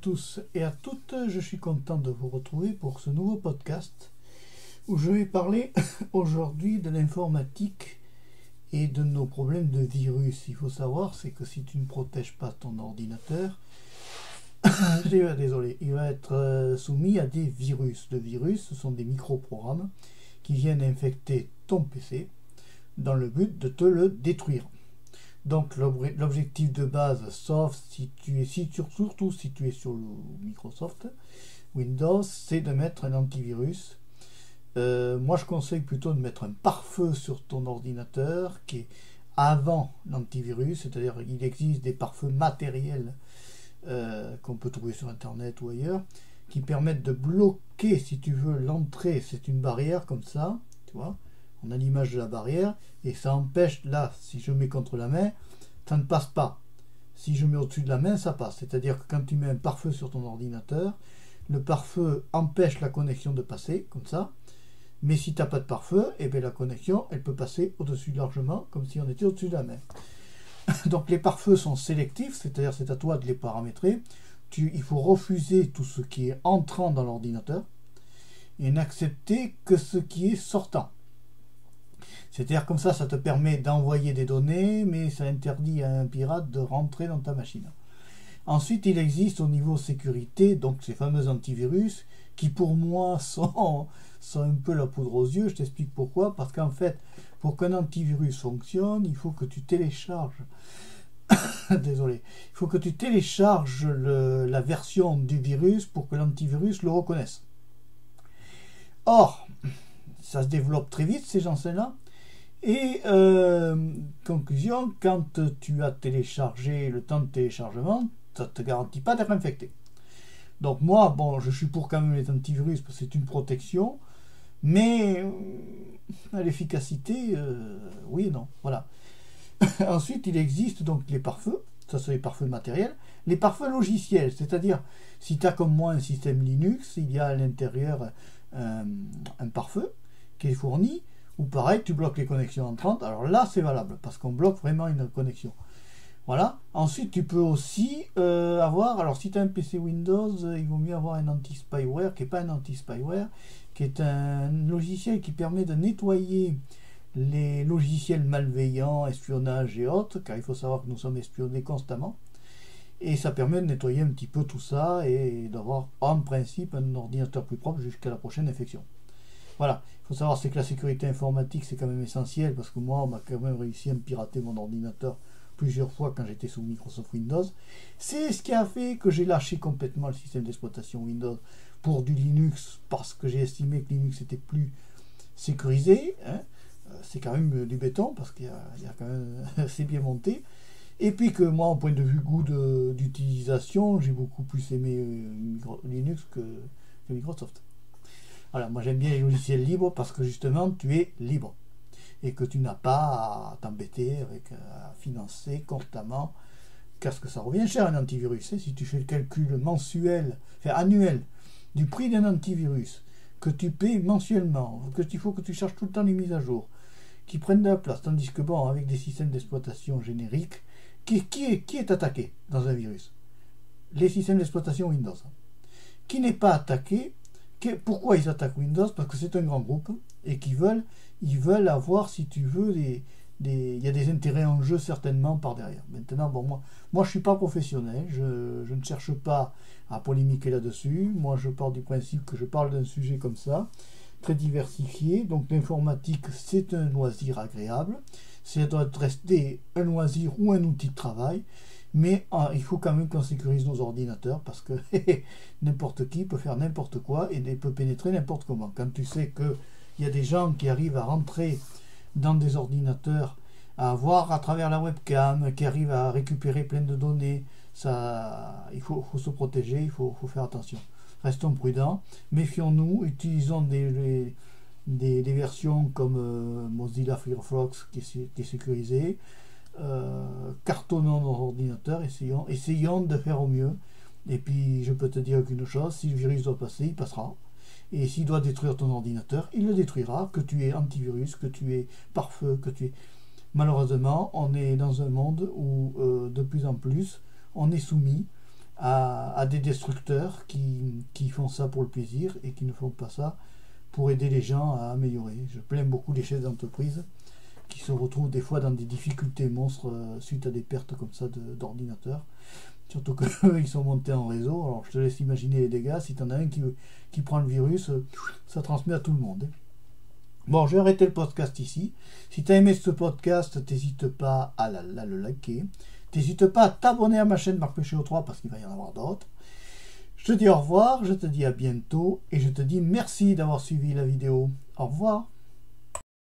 tous et à toutes, je suis content de vous retrouver pour ce nouveau podcast où je vais parler aujourd'hui de l'informatique et de nos problèmes de virus. Il faut savoir, c'est que si tu ne protèges pas ton ordinateur, désolé, il va être soumis à des virus. Les virus, ce sont des micro-programmes qui viennent infecter ton PC dans le but de te le détruire. Donc l'objectif de base, sauf si tu es surtout si tu es sur le Microsoft Windows, c'est de mettre un antivirus. Moi je conseille plutôt de mettre un pare-feu sur ton ordinateur qui est avant l'antivirus, c'est-à-dire il existe des pare-feux matériels qu'on peut trouver sur internet ou ailleurs, qui permettent de bloquer, si tu veux, l'entrée. C'est une barrière comme ça, tu vois. On a l'image de la barrière et ça empêche, là, si je mets contre la main, ça ne passe pas. Si je mets au-dessus de la main, ça passe. C'est-à-dire que quand tu mets un pare-feu sur ton ordinateur, le pare-feu empêche la connexion de passer, comme ça. Mais si tu n'as pas de pare-feu, eh bien la connexion, elle peut passer au-dessus largement, comme si on était au-dessus de la main. Donc les pare-feux sont sélectifs, c'est-à-dire c'est à toi de les paramétrer. Il faut refuser tout ce qui est entrant dans l'ordinateur et n'accepter que ce qui est sortant. C'est-à-dire comme ça te permet d'envoyer des données, mais ça interdit à un pirate de rentrer dans ta machine. Ensuite, il existe au niveau sécurité, donc ces fameux antivirus, qui pour moi sont un peu la poudre aux yeux. Je t'explique pourquoi. Parce qu'en fait, pour qu'un antivirus fonctionne, il faut que tu télécharges désolé, il faut que tu télécharges la version du virus pour que l'antivirus le reconnaisse. Or, ça se développe très vite ces gens-là. Et conclusion, quand tu as téléchargé, le temps de téléchargement, ça ne te garantit pas d'être infecté. Donc moi, bon, je suis pour quand même les antivirus parce que c'est une protection, mais à l'efficacité, oui et non, voilà. Ensuite, il existe donc les pare-feux, ça c'est les pare-feux matériels, les pare-feux logiciels, c'est-à-dire si tu as comme moi un système Linux, il y a à l'intérieur un pare-feu qui est fourni, ou pareil, tu bloques les connexions entrantes. Alors là, c'est valable, parce qu'on bloque vraiment une connexion. Voilà. Ensuite, tu peux aussi avoir, alors si tu as un PC Windows, il vaut mieux avoir un anti-spyware, qui n'est pas un anti-spyware, qui est un logiciel qui permet de nettoyer les logiciels malveillants, espionnage et autres, car il faut savoir que nous sommes espionnés constamment. Et ça permet de nettoyer un petit peu tout ça et d'avoir en principe un ordinateur plus propre jusqu'à la prochaine infection. Voilà, il faut savoir c'est que la sécurité informatique c'est quand même essentiel parce que moi on m'a quand même réussi à me pirater mon ordinateur plusieurs fois quand j'étais sous Microsoft Windows. C'est ce qui a fait que j'ai lâché complètement le système d'exploitation Windows pour du Linux parce que j'ai estimé que Linux était plus sécurisé. Hein. C'est quand même du béton parce qu'il y a quand même c'est bien monté. Et puis que moi, au point de vue goût d'utilisation, j'ai beaucoup plus aimé Linux que Microsoft. Voilà, moi j'aime bien les logiciels libres parce que justement tu es libre et que tu n'as pas à t'embêter avec à financer constamment, parce que ça revient cher un antivirus. Si tu fais le calcul mensuel, enfin annuel, du prix d'un antivirus que tu paies mensuellement, qu'il faut que tu cherches tout le temps les mises à jour, qui prennent de la place, tandis que bon, avec des systèmes d'exploitation génériques, qui est attaqué dans un virus? Les systèmes d'exploitation Windows. Qui n'est pas attaqué? Pourquoi ils attaquent Windows? Parce que c'est un grand groupe et qu'ils veulent avoir, si tu veux, il y a des intérêts en jeu certainement par derrière. Maintenant, bon, moi je ne suis pas professionnel, je ne cherche pas à polémiquer là-dessus. Moi, je pars du principe que je parle d'un sujet comme ça, très diversifié. Donc l'informatique, c'est un loisir agréable. Ça doit rester un loisir ou un outil de travail. Mais il faut quand même qu'on sécurise nos ordinateurs parce que n'importe qui peut faire n'importe quoi et peut pénétrer n'importe comment. Quand tu sais qu'il y a des gens qui arrivent à rentrer dans des ordinateurs, à voir à travers la webcam, qui arrivent à récupérer plein de données, il faut se protéger, il faut faire attention. Restons prudents, méfions-nous, utilisons des versions comme Mozilla Firefox qui est sécurisé. Cartonnons nos ordinateurs, essayons de faire au mieux. Et puis je peux te dire qu'une chose, si le virus doit passer, il passera. Et s'il doit détruire ton ordinateur, il le détruira, que tu aies antivirus, que tu aies pare-feu, que tu aies... Malheureusement, on est dans un monde où de plus en plus, on est soumis à des destructeurs qui font ça pour le plaisir et qui ne font pas ça pour aider les gens à améliorer. Je plains beaucoup les chefs d'entreprise qui se retrouvent des fois dans des difficultés monstres suite à des pertes comme ça d'ordinateurs. Surtout qu'ils sont montés en réseau. Alors je te laisse imaginer les dégâts. Si tu en as un qui prend le virus, ça transmet à tout le monde. Bon, je vais arrêter le podcast ici. Si tu as aimé ce podcast, n'hésite pas à le liker. N'hésite pas à t'abonner à ma chaîne Marc Péchéo 3 parce qu'il va y en avoir d'autres. Je te dis au revoir, je te dis à bientôt et je te dis merci d'avoir suivi la vidéo. Au revoir.